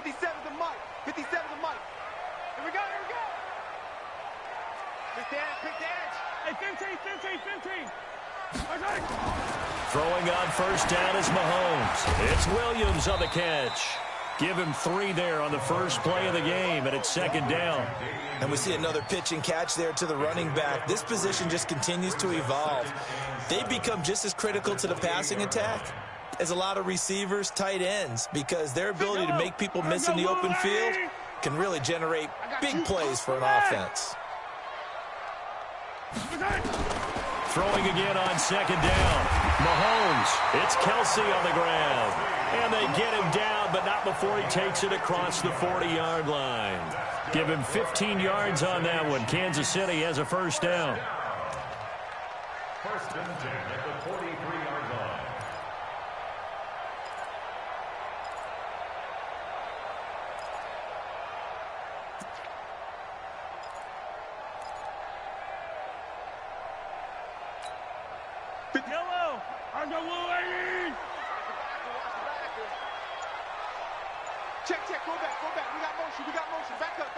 57's the mic. 57's the mic. Here we go, here we go. Pick the edge. Hey, 15. Throwing on first down is Mahomes. It's Williams on the catch. Give him 3 there on the first play of the game, and it's second down. And we see another pitch and catch there to the running back. This position just continues to evolve. They become just as critical to the passing attack as a lot of receivers, tight ends, because their ability to make people miss in the open field can really generate big plays for an offense. Throwing again on second down. Mahomes, it's Kelsey on the ground. And they get him down, but not before he takes it across the 40-yard line. Give him 15 yards on that one. Kansas City has a first down. First and 10 at the 43-yard line. Yellow. I'm the blue lady. Check. Go back. We got motion. Back up.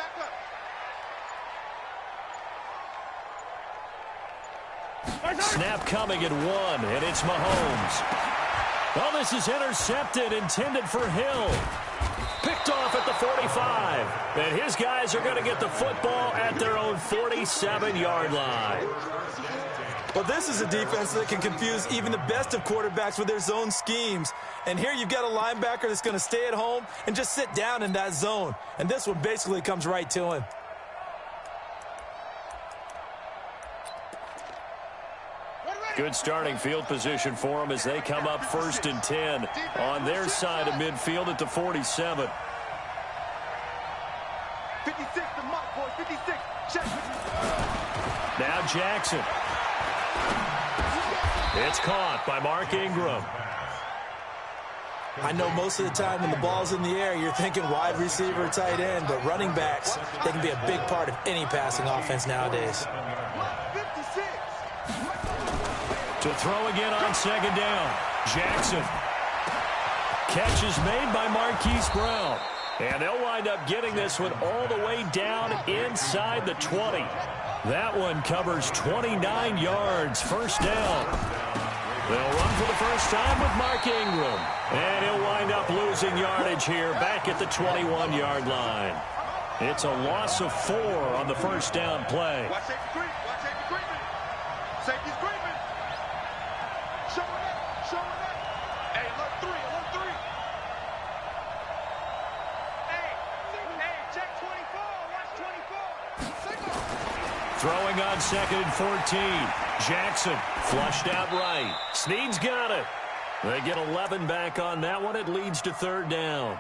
Snap coming at 1, and it's Mahomes. Well, this is intercepted, intended for Hill. Picked off at the 45. And his guys are going to get the football at their own 47-yard line. Well, this is a defense that can confuse even the best of quarterbacks with their zone schemes. And here you've got a linebacker that's going to stay at home and just sit down in that zone. And this one basically comes right to him. Good starting field position for them as they come up first and 10 on their side of midfield at the 47. 56, the mark, boy. 56. Check. Now Jackson. It's caught by Mark Ingram. I know most of the time when the ball's in the air, you're thinking wide receiver, tight end, but running backs, they can be a big part of any passing offense nowadays. To throw again on second down. Jackson. Catch is made by Marquise Brown. And they'll wind up getting this one all the way down inside the 20. That one covers 29 yards. First down. They'll run for the first time with Mark Ingram. And he'll wind up losing yardage here back at the 21-yard line. It's a loss of 4 on the first down play. Watch safety creeping. Safety's creeping. Show it up. Hey, look 3. Hey, check 24. Watch 24. Throwing on second and 14. Jackson flushed out right. Snead's got it. They get 11 back on that one. It leads to third down.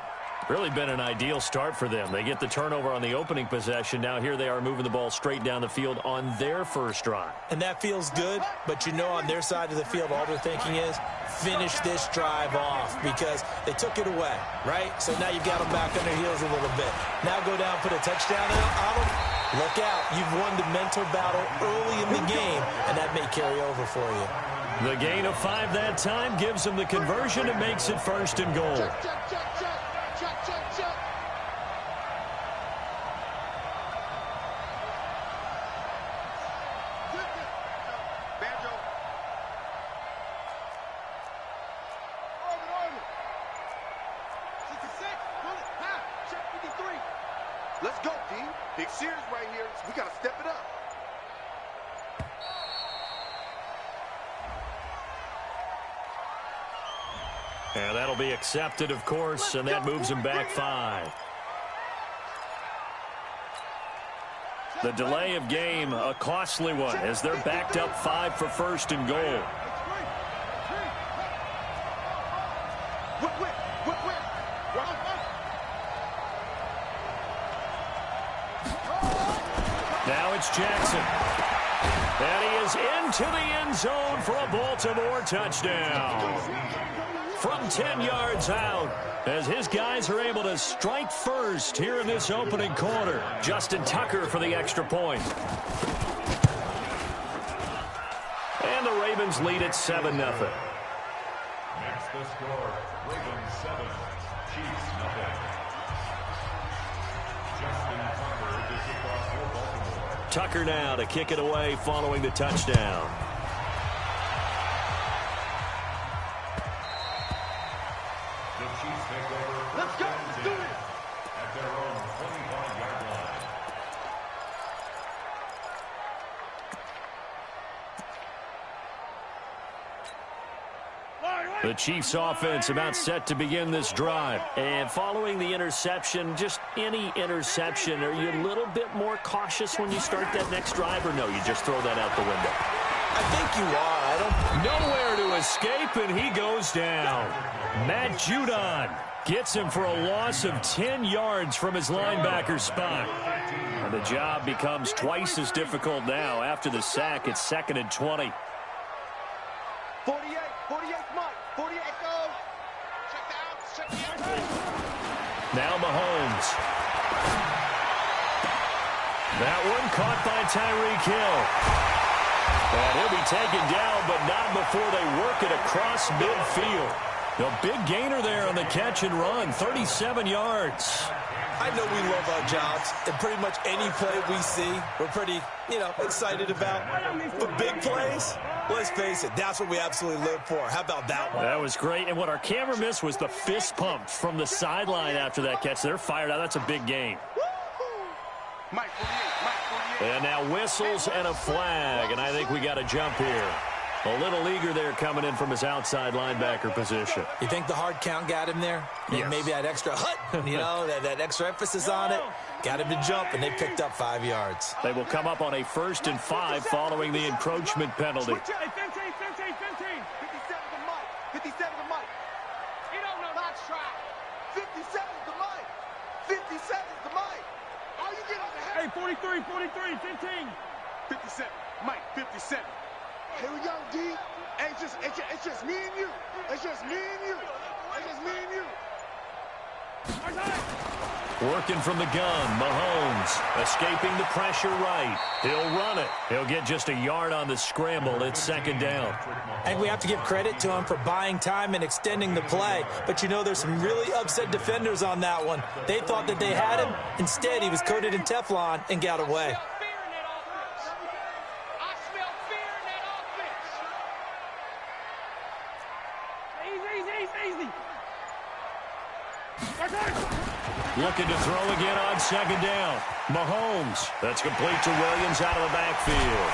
Really been an ideal start for them. They get the turnover on the opening possession. Now here they are moving the ball straight down the field on their first drive. And that feels good, but you know on their side of the field all they're thinking is finish this drive off because they took it away, right? So now you've got them back on their heels a little bit. Now go down, put a touchdown on them. Look out. You've won the mental battle early in the game, and that may carry over for you. The gain of 5 that time gives them the conversion and makes it first and goal. Check. Banjo. Orbit. 66. Bullet. Check 53. Let's go, D. Big series right here. We got to step it up. And that'll be accepted, of course, and that moves them back 5. The delay of game, a costly one, as they're backed up 5 for first and goal. Now it's Jackson. And he is into the end zone for a Baltimore touchdown. From 10 yards out, as his guys are able to strike first here in this opening quarter. Justin Tucker for the extra point. And the Ravens lead at 7-0. Next the score, Ravens 7, Chiefs 0. Tucker now to kick it away following the touchdown. Let's go. Let's do it. At their own 25-yard line. The Chiefs offense about set to begin this drive. And following the interception, just any interception, are you a little bit more cautious when you start that next drive, or no, you just throw that out the window? I think you are. Nowhere to escape, and he goes down. Matt Judon gets him for a loss of 10 yards from his linebacker spot. And the job becomes twice as difficult now. After the sack, it's 2nd and 20. 48, 48, Mike. 48, go. Check out, check out. Now Mahomes. That one caught by Tyreek Hill. And he'll be taken down, but not before they work it across midfield. A big gainer there on the catch and run, 37 yards. I know we love our jobs, and pretty much any play we see, we're pretty, excited about. But big plays, let's face it, that's what we absolutely live for. How about that one? That was great, and what our camera missed was the fist pump from the sideline after that catch. They're fired out. That's a big game. Mike 48, Mike 48. And now whistles and a flag, and I think we got a jump here. A little eager there coming in from his outside linebacker position. You think the hard count got him there? Yes. Maybe that extra that extra emphasis on it got him to jump, and they picked up 5 yards. They will come up on a 1st and 5 following the encroachment penalty. 15, 15, 15. 57 to Mike. 57 to Mike. You don't know that try. 57 to Mike. 57 to Mike. Oh, you get on the head. Hey, 43, 15. 57. Mike, 57. Here we go, D. Hey, it's just me and you. It's just me and you. It's just me and you. Working from the gun, Mahomes escaping the pressure right. He'll run it. He'll get just a yard on the scramble. It's 2nd down. I think we have to give credit to him for buying time and extending the play. But there's some really upset defenders on that one. They thought that they had him. Instead, he was coated in Teflon and got away. Looking to throw again on 2nd down. Mahomes. That's complete to Williams out of the backfield.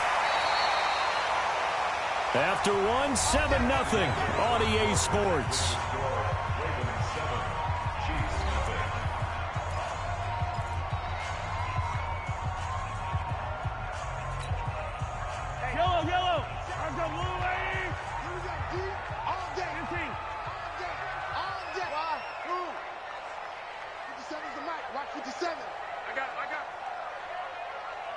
After 7-0 on EA Sports. Yellow. I'm the blue lady. Here we go, D. All day. 15. All day. Why? 57's the mic. Watch 57. I got it.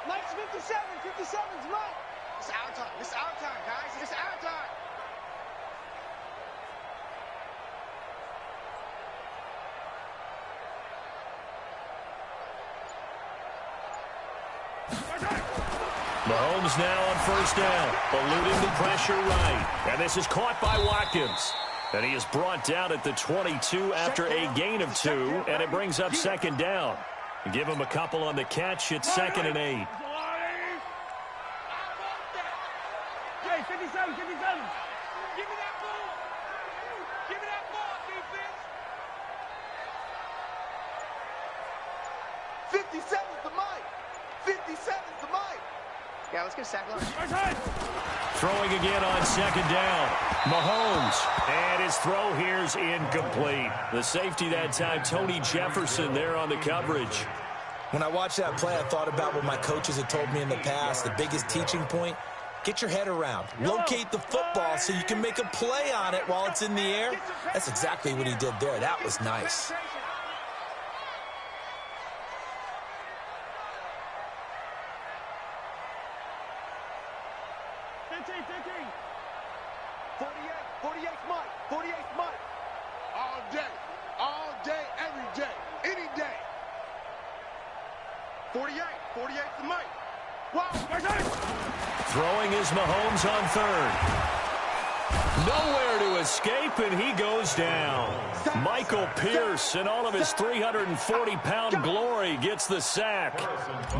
Mike's 57. 57's Mike. It's our time. It's our time, guys. It's our time. Mahomes now on 1st down, eluding the pressure right. And this is caught by Watkins. And he is brought down at the 22 after a gain of 2, and it brings up 2nd down. Give him a couple on the catch. It's 2nd and 8. Hey, 57. Give me that ball. Give me that ball, defense. 57's the mic. 57's the mic. Yeah, let's get a sack line. Throwing again on 2nd down. Mahomes. And his throw here's incomplete. The safety that time, Tony Jefferson, there on the coverage. When I watched that play, I thought about what my coaches had told me in the past. The biggest teaching point, get your head around. Locate the football so you can make a play on it while it's in the air. That's exactly what he did there. That was nice. 48's Mike. 48's Mike. All day, every day, any day. 48's the Mike. Wow, Throwing is Mahomes on 3rd. Nowhere to escape, and he goes down. Michael Pierce, in all of his 340-pound glory, gets the sack.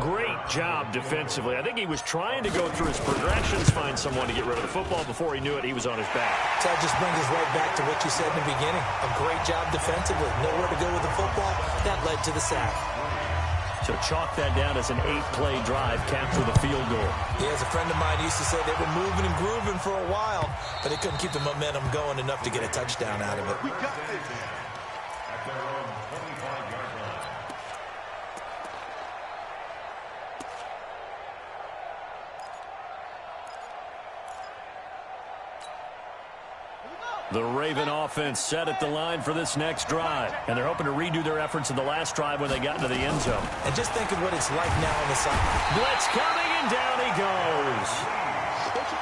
Great job defensively. I think he was trying to go through his progressions, find someone to get rid of the football. Before he knew it, he was on his back. So that just brings us right back to what you said in the beginning. A great job defensively. Nowhere to go with the football. That led to the sack. So chalk that down as an 8-play drive, capture the field goal. Yeah, as a friend of mine used to say, they were moving and grooving for a while, but they couldn't keep the momentum going enough to get a touchdown out of it. We got this. At their own 25-yard line. The Raven offense set at the line for this next drive, and they're hoping to redo their efforts in the last drive when they got into the end zone. And just think of what it's like now on the side. Blitz coming, and down he goes.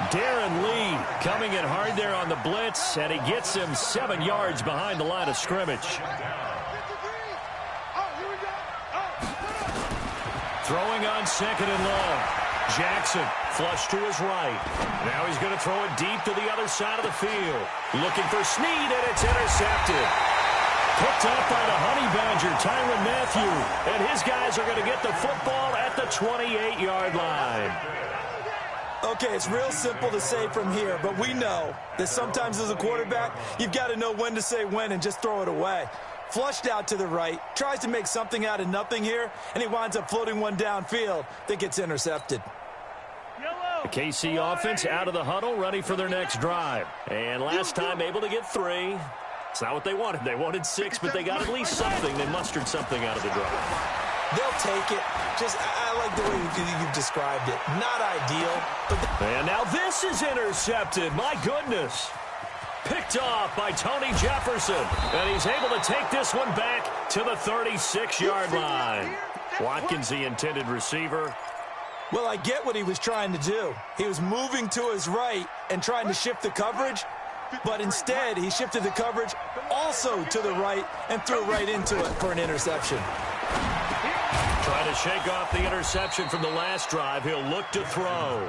Darren Lee coming in hard there on the blitz, and he gets him 7 yards behind the line of scrimmage. Throwing on second and long. Jackson flush to his right. Now he's going to throw it deep to the other side of the field. Looking for Snead, and it's intercepted. Picked up by the Honey Badger, Tyrann Mathieu. And his guys are going to get the football at the 28-yard line. Okay, it's real simple to say from here, but we know that sometimes as a quarterback, you've got to know when to say when and just throw it away. Flushed out to the right, tries to make something out of nothing here, and he winds up floating one downfield that gets intercepted. The KC offense out of the huddle, ready for their next drive. And last time able to get 3. It's not what they wanted. They wanted 6, but they got at least something. They mustered something out of the drive. They'll take it. Just, I like the way you've described it. Not ideal, but... And now this is intercepted. My goodness. Picked off by Tony Jefferson. And he's able to take this one back to the 36-yard line. Watkins, the intended receiver. Well, I get what he was trying to do. He was moving to his right and trying to shift the coverage, but instead he shifted the coverage also to the right and threw right into it for an interception. Trying to shake off the interception from the last drive. He'll look to throw.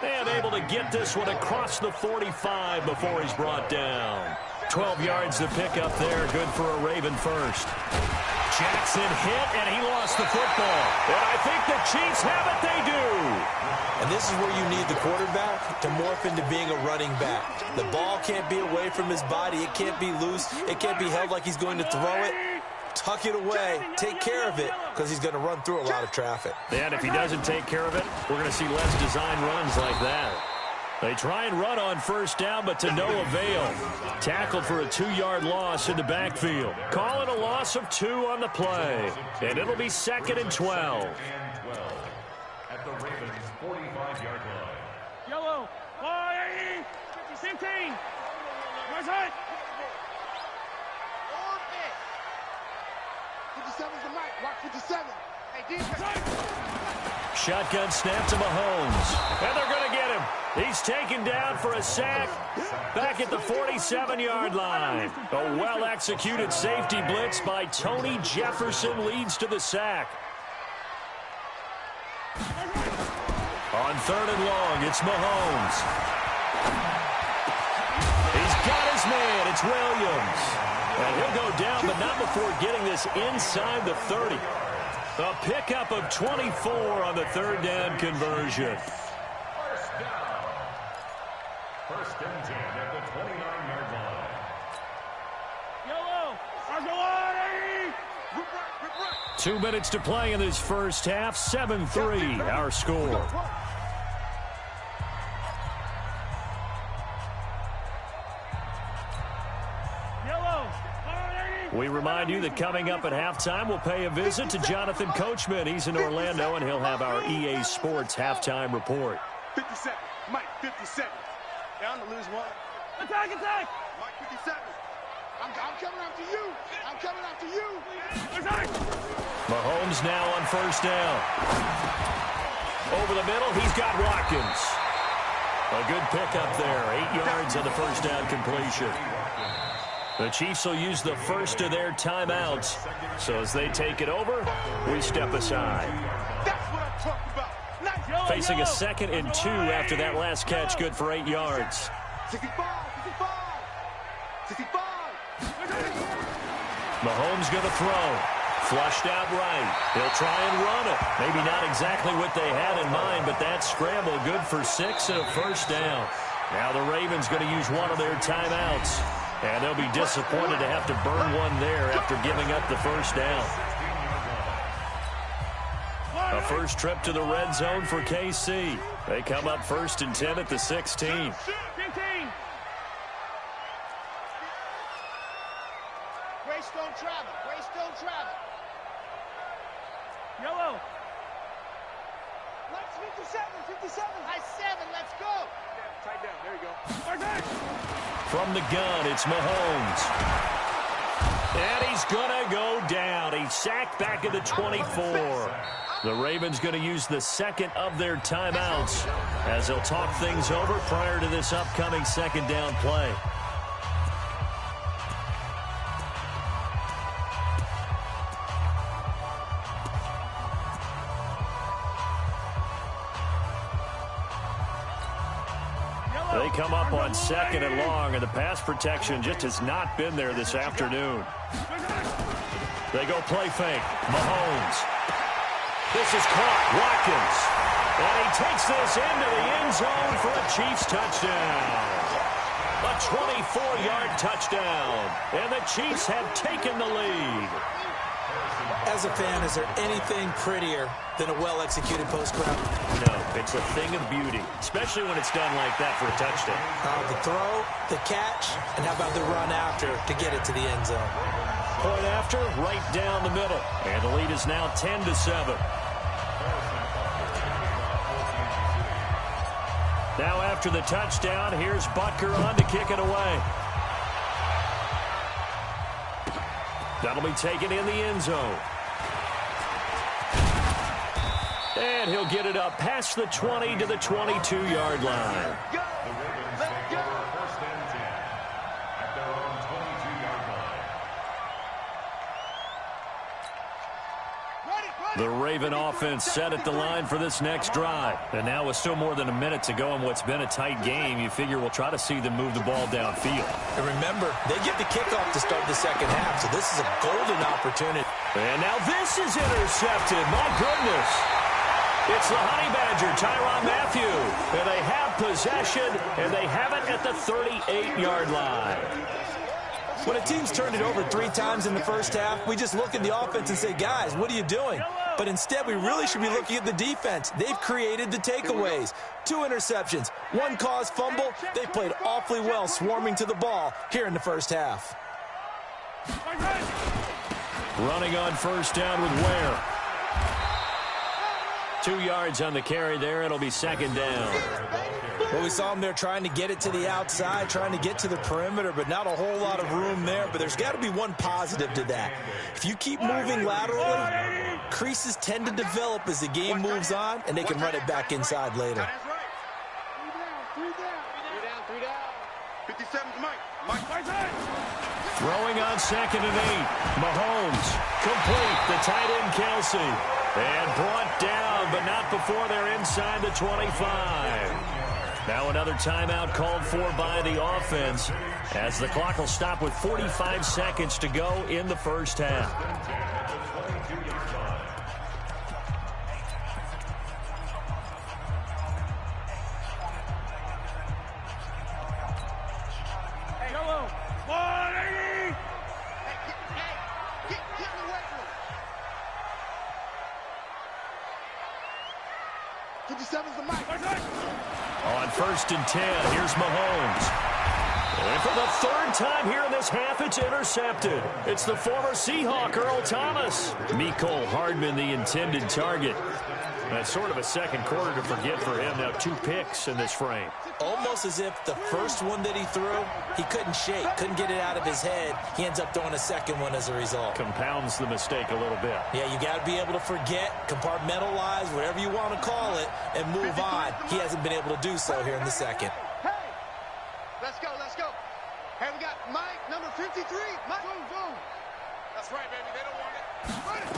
And able to get this one across the 45 before he's brought down. 12 yards to pick up there. Good for a Raven first. Jackson hit, and he lost the football. And I think the Chiefs have it. They do. And this is where you need the quarterback to morph into being a running back. The ball can't be away from his body. It can't be loose. It can't be held like he's going to throw it. Tuck it away. Take care of it, because he's going to run through a lot of traffic. And if he doesn't take care of it, we're going to see less design runs like that. They try and run on first down, but to no avail. Tackled for a 2-yard loss in the backfield. Call it a loss of 2 on the play. And it'll be 2nd and 12. At the Ravens' 45-yard line. Yellow. 15. Where's it? 57's the mic. Watch 57. Hey, defense. Shotgun snap to Mahomes. And they're going to get him. He's taken down for a sack back at the 47-yard line. A well-executed safety blitz by Tony Jefferson leads to the sack. On 3rd and long, it's Mahomes. He's got his man. It's Williams. And he'll go down, but not before getting this inside the 30. A pickup of 24 on the 3rd down conversion. First and 10 at the 29-yard line. Yellow. 2 minutes to play in this first half. 7-3, our score. We remind you that coming up at halftime, we'll pay a visit to Jonathan Coachman. He's in Orlando, and he'll have our EA Sports halftime report. 57. Mike, 57. Down to lose 1. Attack! Mike, 57. I'm coming after you. I'm coming after you. Attack! Mahomes now on first down. Over the middle, he's got Watkins. A good pickup there. 8 yards on the first down completion. The Chiefs will use the first of their timeouts. So as they take it over, we step aside. That's what I'm talking about. Facing a 2nd and 2 after that last catch, good for 8 yards. Mahomes going to throw. Flushed out right. He'll try and run it. Maybe not exactly what they had in mind, but that scramble good for 6 and a first down. Now the Ravens going to use one of their timeouts. And they'll be disappointed to have to burn one there after giving up the first down. A first trip to the red zone for KC. They come up 1st and 10 at the 16. Greystone travel. Greystone travel. Yellow. Let's 57. High 7. Let's go. Tight down. There you go. From the gun, it's Mahomes. And he's going to go down. He's sacked back at the 24. The Ravens going to use the second of their timeouts as they'll talk things over prior to this upcoming second down play. They come up on 2nd and long, and the pass protection just has not been there this afternoon. They go play fake. Mahomes. This is caught. Watkins. And he takes this into the end zone for a Chiefs touchdown. A 24-yard touchdown. And the Chiefs have taken the lead. As a fan, is there anything prettier than a well-executed post-route? No, it's a thing of beauty, especially when it's done like that for a touchdown. The throw, the catch, and how about the run after to get it to the end zone? Point after, right down the middle. And the lead is now 10-7. Now after the touchdown, here's Butker on to kick it away. That'll be taken in the end zone. And he'll get it up past the 20 to the 22-yard line. The Raven offense set at the line for this next drive. And now with still more than a minute to go in what's been a tight game, you figure we'll try to see them move the ball downfield. And remember, they get the kickoff to start the second half, so this is a golden opportunity. And now this is intercepted. My goodness. It's the Honey Badger, Tyrann Mathieu. And they have possession, and they have it at the 38-yard line. When a team's turned it over 3 times in the first half, we just look at the offense and say, guys, what are you doing? But instead, we really should be looking at the defense. They've created the takeaways. 2 interceptions, 1 caused fumble. They played awfully well swarming to the ball here in the first half. Running on first down with Ware. 2 yards on the carry there. It'll be second down. Well, we saw them there trying to get it to the outside, trying to get to the perimeter, but not a whole lot of room there. But there's got to be one positive to that. If you keep moving laterally, creases tend to develop as the game moves on, and they can run it back inside later. 57's Mike. Throwing on 2nd and 8. Mahomes complete. The tight end Kelsey. And brought down, but not before they're inside the 25. Now another timeout called for by the offense as the clock will stop with 45 seconds to go in the first half. Yellow. 180. Get in the weight room. 57's the Mike. On 1st and 10, here's Mahomes. And for the 3rd time here in this half, it's intercepted. It's the former Seahawk, Earl Thomas. Mecole Hardman, the intended target. That's sort of a second quarter to forget for him. Now 2 picks in this frame. Almost as if the first one that he threw, he couldn't shake, couldn't get it out of his head. He ends up throwing a second one as a result. Compounds the mistake a little bit. Yeah, you got to be able to forget, compartmentalize, whatever you want to call it, and move on. He hasn't been able to do so here in the second. Hey, let's go. Hey, we got Mike, number 53. Mike, boom. That's right, baby. They don't want it. Run it.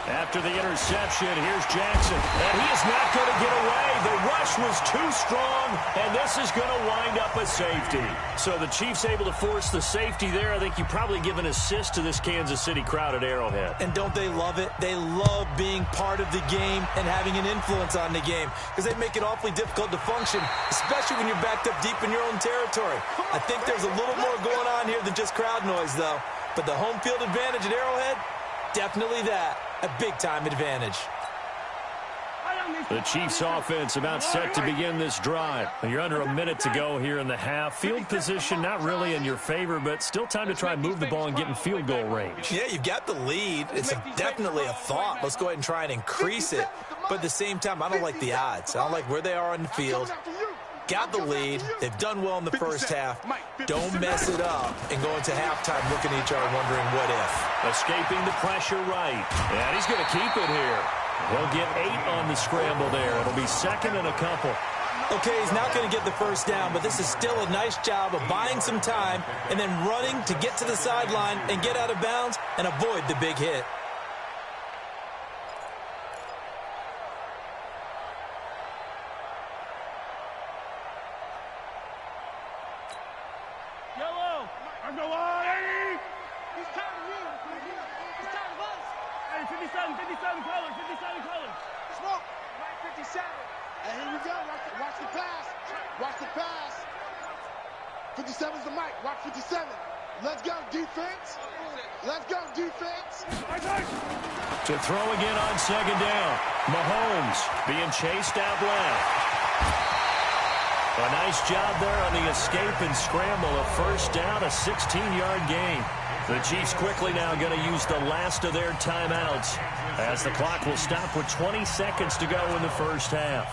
After the interception, here's Jackson. And he is not going to get away. The rush was too strong, and this is going to wind up a safety. So the Chiefs able to force the safety there. I think you probably give an assist to this Kansas City crowd at Arrowhead. And don't they love it? They love being part of the game and having an influence on the game because they make it awfully difficult to function, especially when you're backed up deep in your own territory. I think there's a little more going on here than just crowd noise, though. But the home field advantage at Arrowhead, definitely that. A big-time advantage. The Chiefs offense about set to begin this drive. You're under a minute to go here in the half. Field position not really in your favor, but still time to try and move the ball and get in field goal range. Yeah, you've got the lead. It's definitely a thought. Let's go ahead and try and increase it. But at the same time, I don't like the odds. I don't like where they are on the field. Got the lead. They've done well in the first half. Don't mess it up and go into halftime looking at each other wondering what if. Escaping the pressure right. And he's going to keep it here. He'll get 8 on the scramble there. It'll be second and a couple. Okay, he's not going to get the first down, but this is still a nice job of buying some time and then running to get to the sideline and get out of bounds and avoid the big hit. Yellow. I'm going on. He's tired of you. He's tired of us. Hey, 57 colors, 57 colors. Smoke. Right 57. And here we go. Watch the pass. Watch the pass. 57's the mic. Watch 57. Let's go, defense. Let's go, defense. To throw again on second down. Mahomes being chased out left. A nice job there on the escape and scramble. A first down, a 16-yard gain. The Chiefs quickly now going to use the last of their timeouts as the clock will stop with 20 seconds to go in the first half.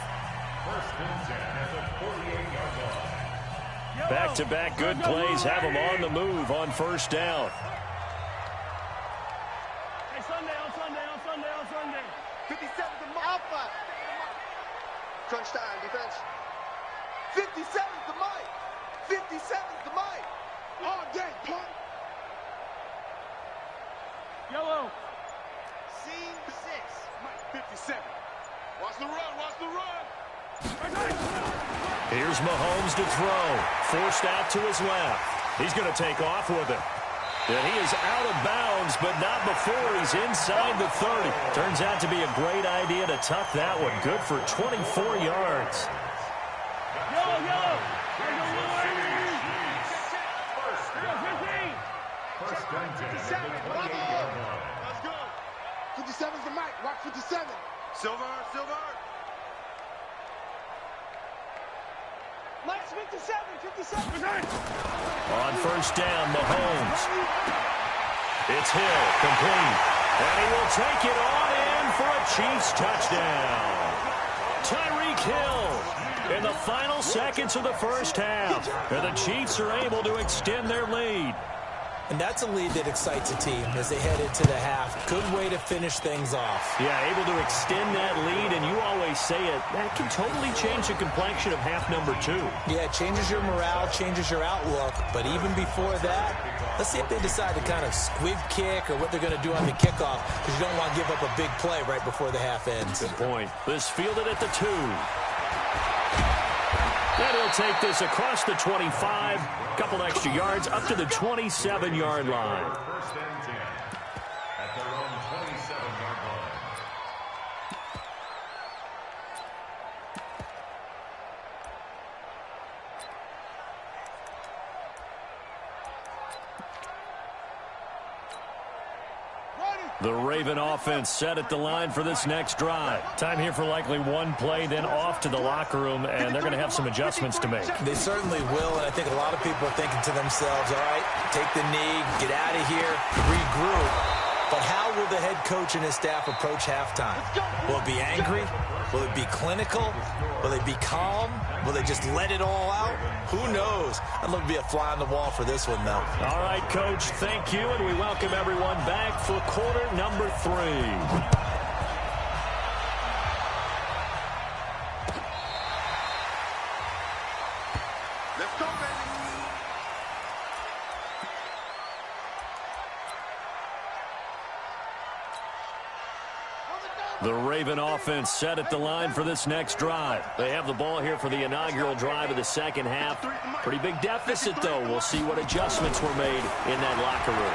Back-to-back good plays have them on the move on first down. Hey, Sunday. 57 to Alpha. Crunch time, defense. 57's the mic. 57's the mic. All day, punk. Yellow. Scene 6. Mike 57. Watch the run. Here's Mahomes to throw. Forced out to his left. He's going to take off with it. And he is out of bounds, but not before he's inside the 30. Turns out to be a great idea to tuck that one. Good for 24 yards. Yellow. First and 10 at the 28-yard line. Let's go. 57's the mic. Watch 57. Silver. Mike's 57. On first down, Mahomes. It's Hill, complete. And he will take it on in for a Chiefs touchdown. Tyreek Hill in the final seconds of the first half. And the Chiefs are able to extend their lead. And that's a lead that excites a team as they head into the half. Good way to finish things off. Yeah, able to extend that lead, and you always say it, that can totally change the complexion of half number 2. Yeah, it changes your morale, changes your outlook. But even before that, let's see if they decide to kind of squib kick or what they're going to do on the kickoff, because you don't want to give up a big play right before the half ends. Good point. This fielded at the 2. And he'll take this across the 25, couple extra yards, up to the 27-yard line. First and 10 at their own 27-yard line. The Raven offense set at the line for this next drive. Time here for likely one play, then off to the locker room, and they're going to have some adjustments to make. They certainly will, and I think a lot of people are thinking to themselves, all right, take the knee, get out of here, regroup. But how will the head coach and his staff approach halftime? Will it be angry? Will it be clinical? Will they be calm? Will they just let it all out? Who knows? I'd love to be a fly on the wall for this one, though. All right, Coach, thank you, and we welcome everyone back for quarter number 3. Let's go, baby. The Raven offense set at the line for this next drive. They have the ball here for the inaugural drive of the second half. Pretty big deficit, though. We'll see what adjustments were made in that locker room.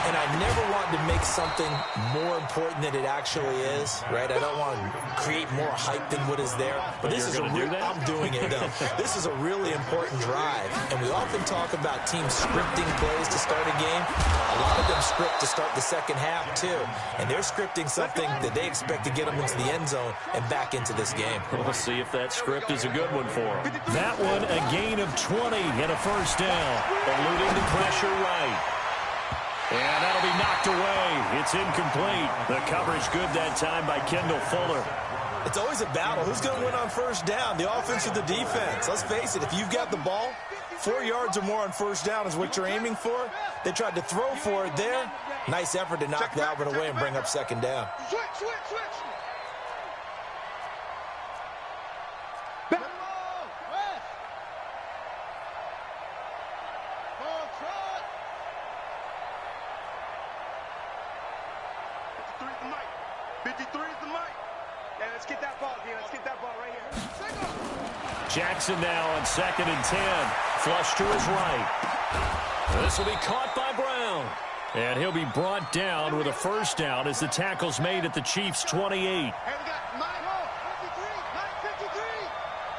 And I never want to make something more important than it actually is, right? I don't want to create more hype than what is there. But this is I'm doing it, though. This is a really important drive. And we often talk about teams scripting plays to start a game. A lot of them script to start the second half, too. And they're scripting something that they expect to get them into the end zone and back into this game. We'll see if that script is a good one for them. That one, a gain of 20 and a first down. Eluding the pressure right. And that'll be knocked away. It's incomplete. The coverage good that time by Kendall Fuller. It's always a battle. Who's going to win on first down, the offense or the defense? Let's face it, if you've got the ball, 4 yards or more on first down is what you're aiming for. They tried to throw for it there. Nice effort to knock that one away and bring up second down. Switch. Jackson now on 2nd and 10. Flush to his right. This will be caught by Brown. And he'll be brought down with a first down as the tackle's made at the Chiefs' 28. Hey, we got 9-53, 9-53.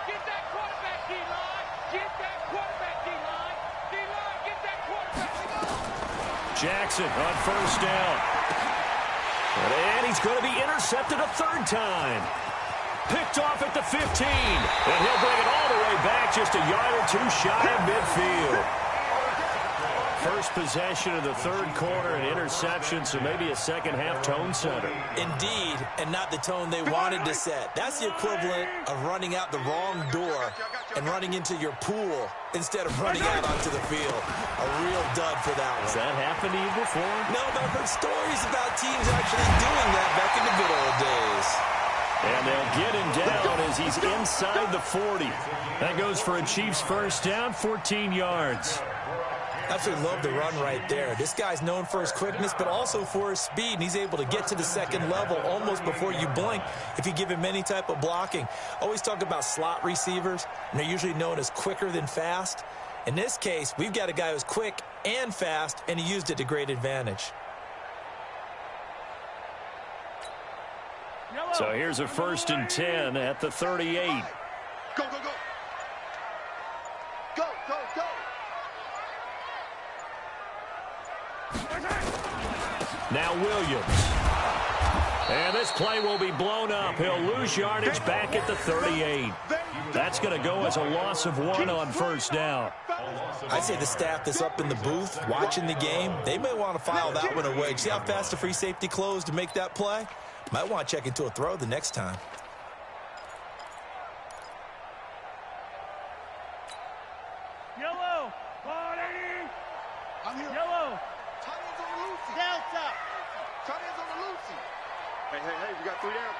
Get that quarterback, D-line. Get that quarterback, D-line. D-line, get that quarterback. Jackson on first down. And he's going to be intercepted a third time. Picked off at the 15. And he'll bring it all the way back just a yard or two shy of midfield. First possession of the third quarter, an interception, so maybe a second-half tone setter. Indeed, and not the tone they wanted to set. That's the equivalent of running out the wrong door and running into your pool instead of running out onto the field. A real dud for that one. Has that happened to you before? No, but I've heard stories about teams actually doing that back in the good old days. And they'll get him down as he's inside the 40. That goes for a Chiefs first down, 14 yards. Absolutely love the run right there. This guy's known for his quickness, but also for his speed, and he's able to get to the second level almost before you blink if you give him any type of blocking. Always talk about slot receivers, and they're usually known as quicker than fast. In this case, we've got a guy who's quick and fast, and he used it to great advantage. So here's a 1st and 10 at the 38. Go. Now Williams. And this play will be blown up. He'll lose yardage back at the 38. That's going to go as a loss of 1 on first down. I'd say the staff that's up in the booth watching the game, they may want to file that one away. See how fast the free safety closed to make that play? Might want to check into a throw the next time. Yellow. 180. I'm here. Yellow. Tight ends on the loosey. Delta. Tight ends on the loosey. Hey, we got 3 down.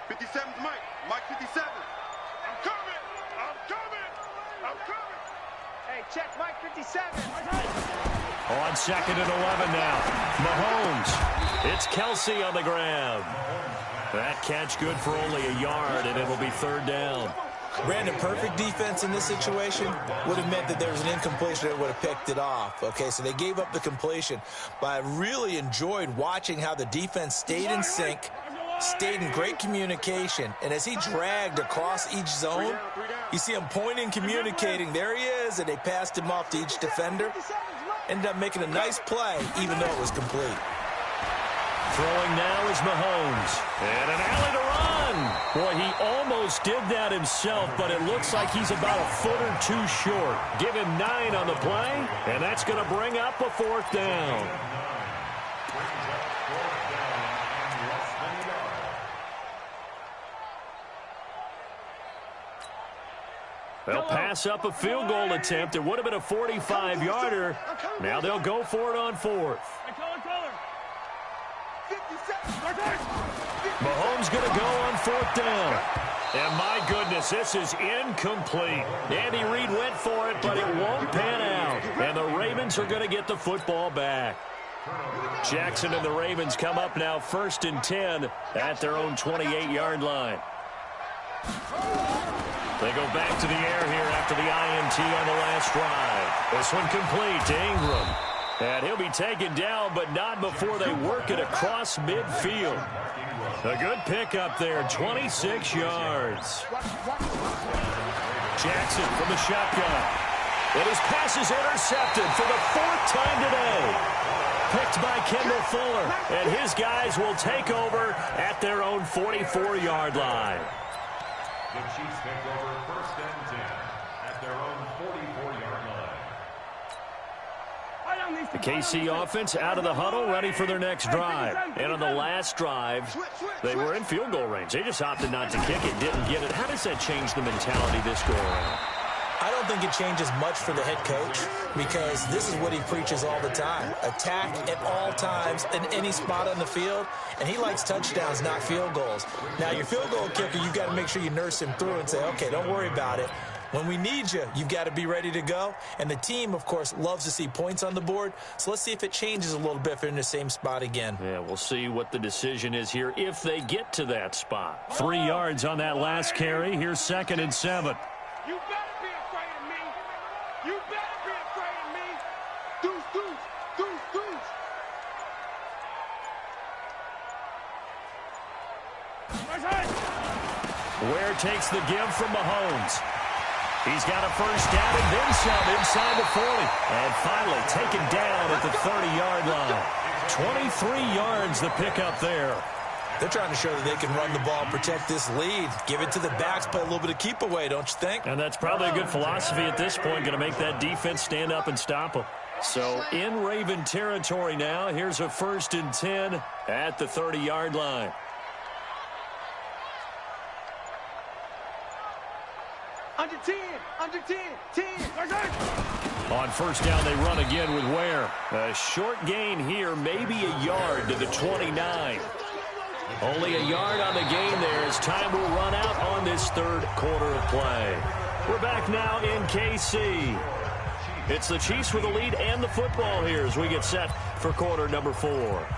57's Mike. Mike 57. I'm coming. Hey, check Mike 57. On 2nd and 11 now. Mahomes. It's Kelsey on the grab. That catch good for only a yard, and it'll be 3rd down. Brandon, perfect defense in this situation would have meant that there was an incompletion that would have picked it off. Okay, so they gave up the completion. But I really enjoyed watching how the defense stayed in sync, stayed in great communication. And as he dragged across each zone, you see him pointing, communicating. There he is, and they passed him off to each defender. Ended up making a nice play, even though it was complete. Throwing now is Mahomes. And an alley to run. Boy, he almost did that himself, but it looks like he's about a foot or two short. Give him 9 on the play, and that's going to bring up a 4th down. They'll pass up a field goal attempt. It would have been a 45-yarder. Now they'll go for it on 4th. Mahomes going to go on 4th down. And my goodness, this is incomplete. Andy Reid went for it, but it won't pan out. And the Ravens are going to get the football back. Jackson and the Ravens come up now 1st and 10 at their own 28-yard line. They go back to the air here after the INT on the last drive. This one complete to Ingram. And he'll be taken down, but not before they work it across midfield. A good pickup there, 26 yards. Jackson from the shotgun. And his pass is intercepted for the 4th time today. Picked by Kendall Fuller. And his guys will take over at their own 44-yard line. The Chiefs take over 1st and 10 at their own 44-yard line. The KC offense out of the huddle, ready for their next drive. And on the last drive, they were in field goal range. They just opted not to kick it, didn't get it. How does that change the mentality this go around? I don't think it changes much for the head coach because this is what he preaches all the time. Attack at all times in any spot on the field, and he likes touchdowns, not field goals. Now, your field goal kicker, you've got to make sure you nurse him through and say, okay, don't worry about it. When we need you, you've got to be ready to go. And the team, of course, loves to see points on the board. So let's see if it changes a little bit if they're in the same spot again. Yeah, we'll see what the decision is here if they get to that spot. 3 yards on that last carry. Here's 2nd and 7. You better be afraid of me. You better be afraid of me. Deuce, deuce, deuce, deuce. Ware takes the give from Mahomes. He's got a 1st down and then some inside the 40. And finally taken down at the 30-yard line. 23 yards the pickup there. They're trying to show that they can run the ball, protect this lead, give it to the backs, play a little bit of keep away, don't you think? And that's probably a good philosophy at this point, going to make that defense stand up and stop them. So in Raven territory now, here's a 1st and 10 at the 30-yard line. Under 10, under 10, 10. On 1st down, they run again with Ware. A short gain here, maybe a yard to the 29. Only a yard on the gain there as time will run out on this 3rd quarter of play. We're back now in KC. It's the Chiefs with the lead and the football here as we get set for quarter number 4.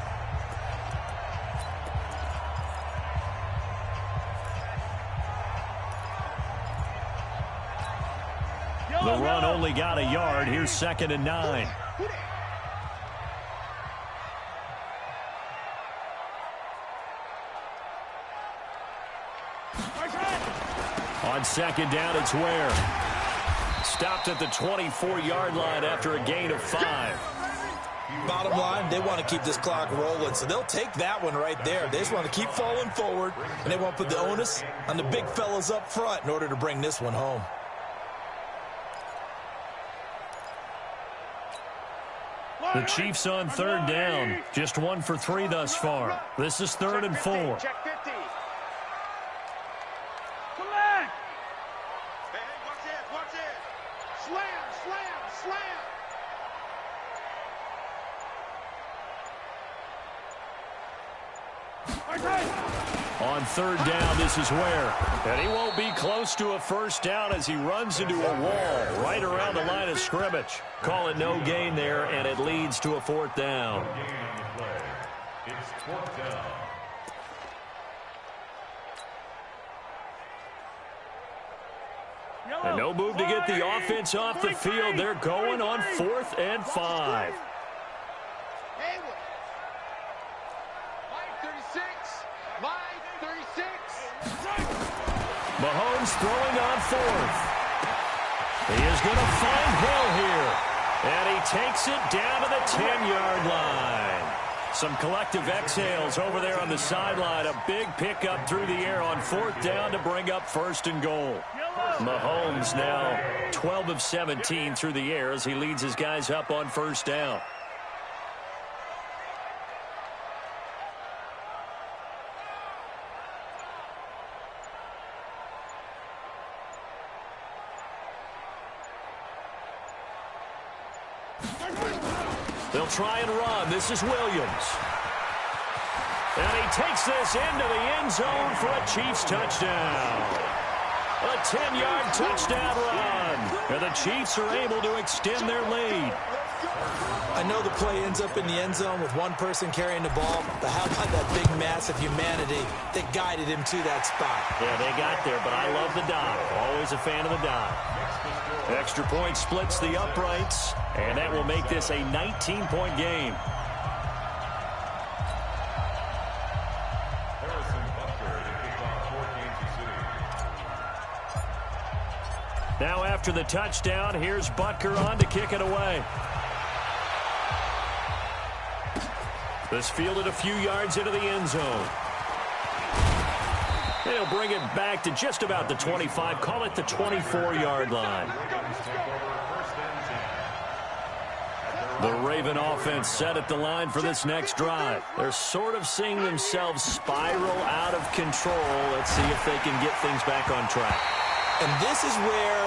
The run only got a yard. Here's 2nd and 9. On 2nd down, it's Ware. Stopped at the 24-yard line after a gain of 5. Bottom line, they want to keep this clock rolling, so they'll take that one right there. They just want to keep falling forward, and they want to put the onus on the big fellas up front in order to bring this one home. The Chiefs on 3rd down. Just 1 for 3 thus far. This is 3rd and 4. Check 50. Come back. Hey, watch it, watch it. Slam, slam, slam. On 3rd down, this is Ware. And he won't be close to a 1st down as he runs into a wall right around the line of scrimmage. Call it no gain there, and it leads to a 4th down. It's 4th down. And no move to get the offense off the field. They're going on 4th and 5. Mahomes throwing on 4th. He is going to find Hill here. And he takes it down to the 10-yard line. Some collective exhales over there on the sideline. A big pickup through the air on 4th down to bring up 1st and goal. Mahomes now 12 of 17 through the air as he leads his guys up on 1st down. They'll try and run. This is Williams. And he takes this into the end zone for a Chiefs touchdown. A 10-yard touchdown run. And the Chiefs are able to extend their lead. I know the play ends up in the end zone with one person carrying the ball, but how about that big mass of humanity that guided him to that spot? Yeah, they got there, but I love the dive. Always a fan of the dive. Extra point splits the uprights, and that will make this a 19-point game. Now after the touchdown, here's Butker on to kick it away. This fielded a few yards into the end zone. They'll bring it back to just about the 25, call it the 24-yard line. The Raven offense set at the line for this next drive. They're sort of seeing themselves spiral out of control. Let's see if they can get things back on track. And this is where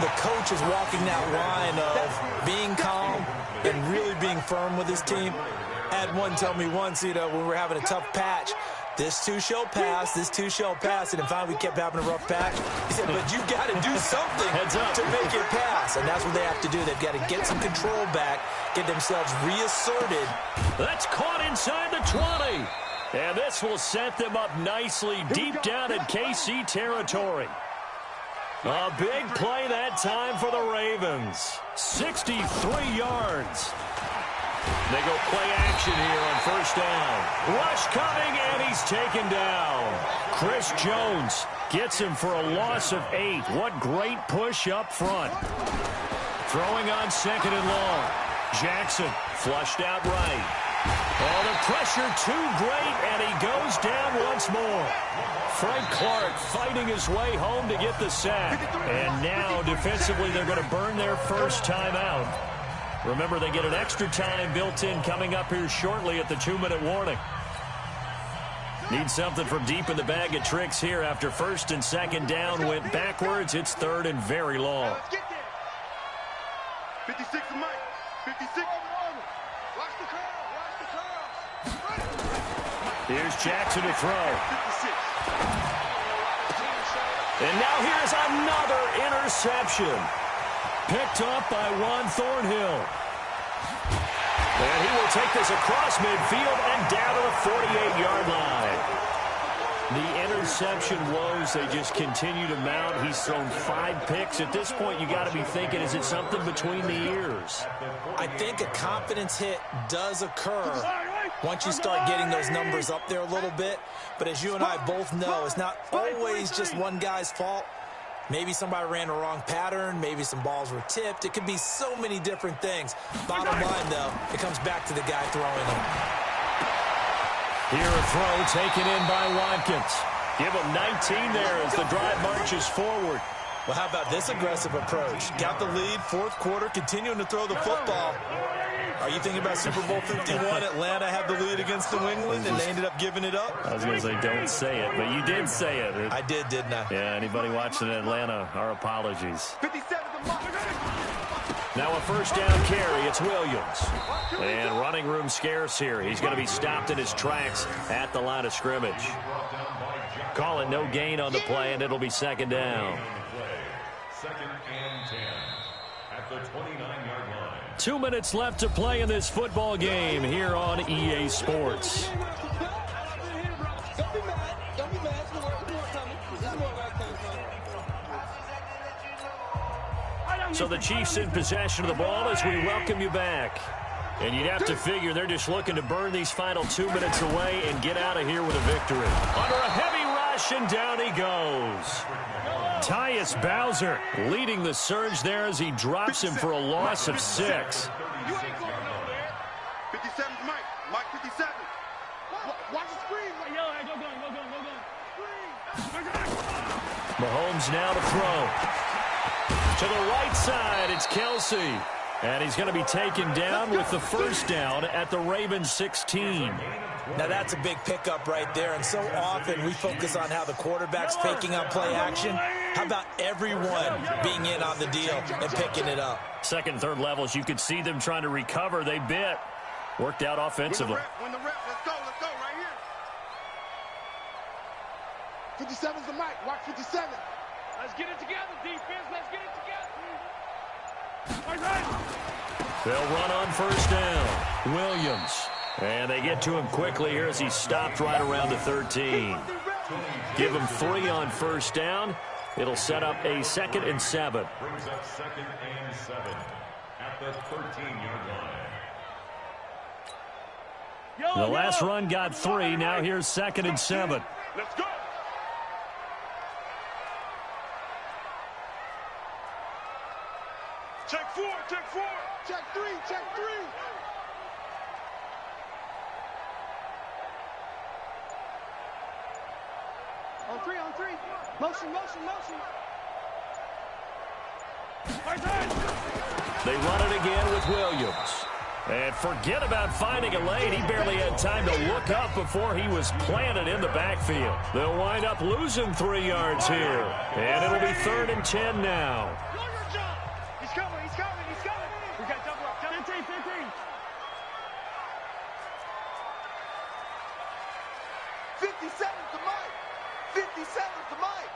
the coach is walking that line of being calm and really being firm with his team. I had one tell me once, you know, when we were having a tough patch, this too shall pass, this too shall pass, and finally we kept having a rough patch. He said, but you've got to do something to make it pass, and that's what they have to do. They've got to get some control back, get themselves reasserted. That's caught inside the 20, and this will set them up nicely deep down in KC territory. A big play that time for the Ravens. 63 yards. They go play action here on first down. Rush coming, and he's taken down. Chris Jones gets him for a loss of 8. What great push up front. Throwing on second and long. Jackson flushed out right. Oh, the pressure too great, and he goes down once more. Frank Clark fighting his way home to get the sack. And now, defensively, they're going to burn their first timeout. Remember, they get an extra time built in coming up here shortly at the 2-minute warning. Need something from deep in the bag of tricks here after first and second down went backwards. It's third and very long. 56 to Mike. 56. Watch the curl. Here's Jackson to throw. And now here's another interception. Picked up by Juan Thornhill. And he will take this across midfield and down to the 48-yard line. The interception woes, they just continue to mount. He's thrown 5 picks. At this point, you got to be thinking, is it something between the ears? I think a confidence hit does occur once you start getting those numbers up there a little bit. But as you and I both know, it's not always just one guy's fault. Maybe somebody ran the wrong pattern. Maybe some balls were tipped. It could be so many different things. Bottom line, though, it comes back to the guy throwing them. Here a throw taken in by Watkins. Give him 19 there as the drive marches forward. Well, how about this aggressive approach? Got the lead, fourth quarter, continuing to throw the football. Are you thinking about Super Bowl 51? Atlanta had the lead against New England, and they ended up giving it up? I was going to say, don't say it, but you did say it. I didn't I? Yeah, anybody watching Atlanta, our apologies. 57 to Mike. Now a first down carry. It's Williams. And running room scarce here. He's going to be stopped in his tracks at the line of scrimmage. Call it no gain on the play, and it'll be second down. Second and 10 at the 29-yard line. 2 minutes left to play in this football game here on EA Sports. So the Chiefs in possession of the ball as we welcome you back. And you'd have to figure they're just looking to burn these final 2 minutes away and get out of here with a victory. Under a heavy rush, and down he goes. Tyus Bowser leading the surge there as he drops him for a loss of 6. You ain't going nowhere. 57 to Mike. Mike 57. Watch the screen. Yo, hey, go. Mahomes now to throw. To the right side, it's Kelsey. And he's going to be taken down with the first down at the Ravens 16. Now that's a big pickup right there, and so often we focus on how the quarterback's faking on play action. How about everyone being in on the deal and picking it up? Second and third levels, you could see them trying to recover. They bit. Worked out offensively. Win the rep. Let's go right here. 57's the Mike. Watch 57. Let's get it together, defense. Let's get it together. They'll run on first down. Williams. And they get to him quickly here as he stopped right around the 13. Give him 3 on first down. It'll set up a 2nd and 7. Brings up 2nd and 7 at the 13-yard line. The last run got 3. Now here's 2nd and 7. Let's go. Check 4, check 4. Check 3, check 3. On 3, on 3. Motion, motion, motion. They run it again with Williams. And forget about finding a lane. He barely had time to look up before he was planted in the backfield. They'll wind up losing 3 yards here. And it'll be 3rd and 10 now. He's coming, he's coming, he's coming. We got double up. 15, 15. 57's the mic. 57's the mic.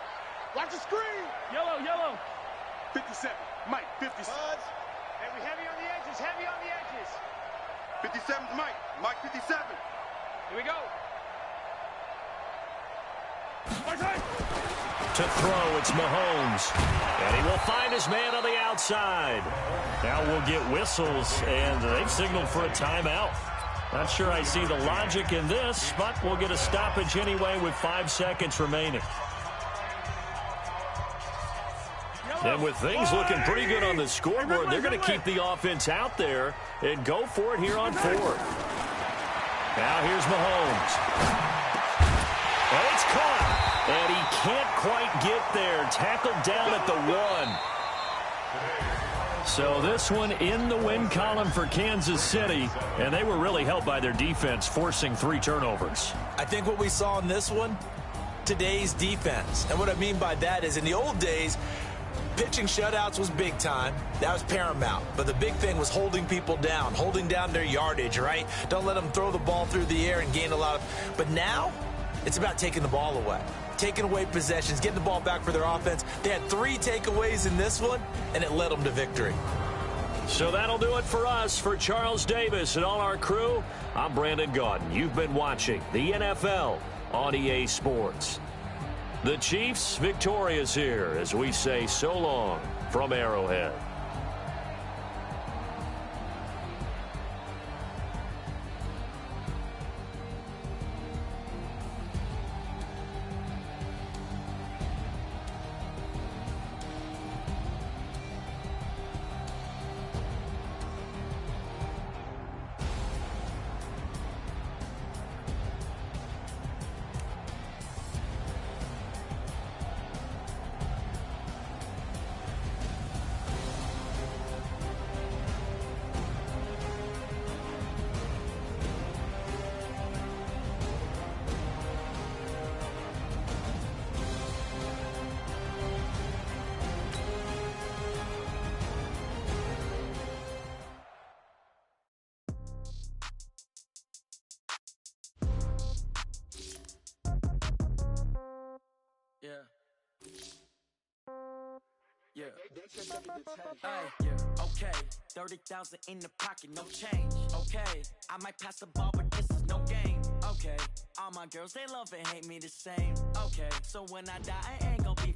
Watch the screen. Yellow, yellow. 57. Mike, 57. Buzz. Hey, we heavy on the edges, heavy on the edges. 57's Mike. Mike 57. Here we go. To throw, it's Mahomes. And he will find his man on the outside. Now we'll get whistles, and they've signaled for a timeout. Not sure I see the logic in this, but we'll get a stoppage anyway with 5 seconds remaining. And with things looking pretty good on the scoreboard, they're going to keep the offense out there and go for it here on 4th. Now here's Mahomes. And it's caught. And he can't quite get there. Tackled down at the 1. So this one in the win column for Kansas City. And they were really helped by their defense, forcing 3 turnovers. I think what we saw in this one, today's defense. And what I mean by that is in the old days, pitching shutouts was big time. That was paramount. But the big thing was holding people down, holding down their yardage, right? Don't let them throw the ball through the air and gain a lot of... But now, it's about taking the ball away. Taking away possessions, getting the ball back for their offense. They had 3 takeaways in this one, and it led them to victory. So that'll do it for us. For Charles Davis and all our crew, I'm Brandon Gaudin. You've been watching the NFL on EA Sports. The Chiefs victorious here as we say so long from Arrowhead. Okay, 30,000 in the pocket, no change. Okay, I might pass the ball, but this is no game. Okay, all my girls, they love and hate me the same. Okay, so when I die, I ain't gonna be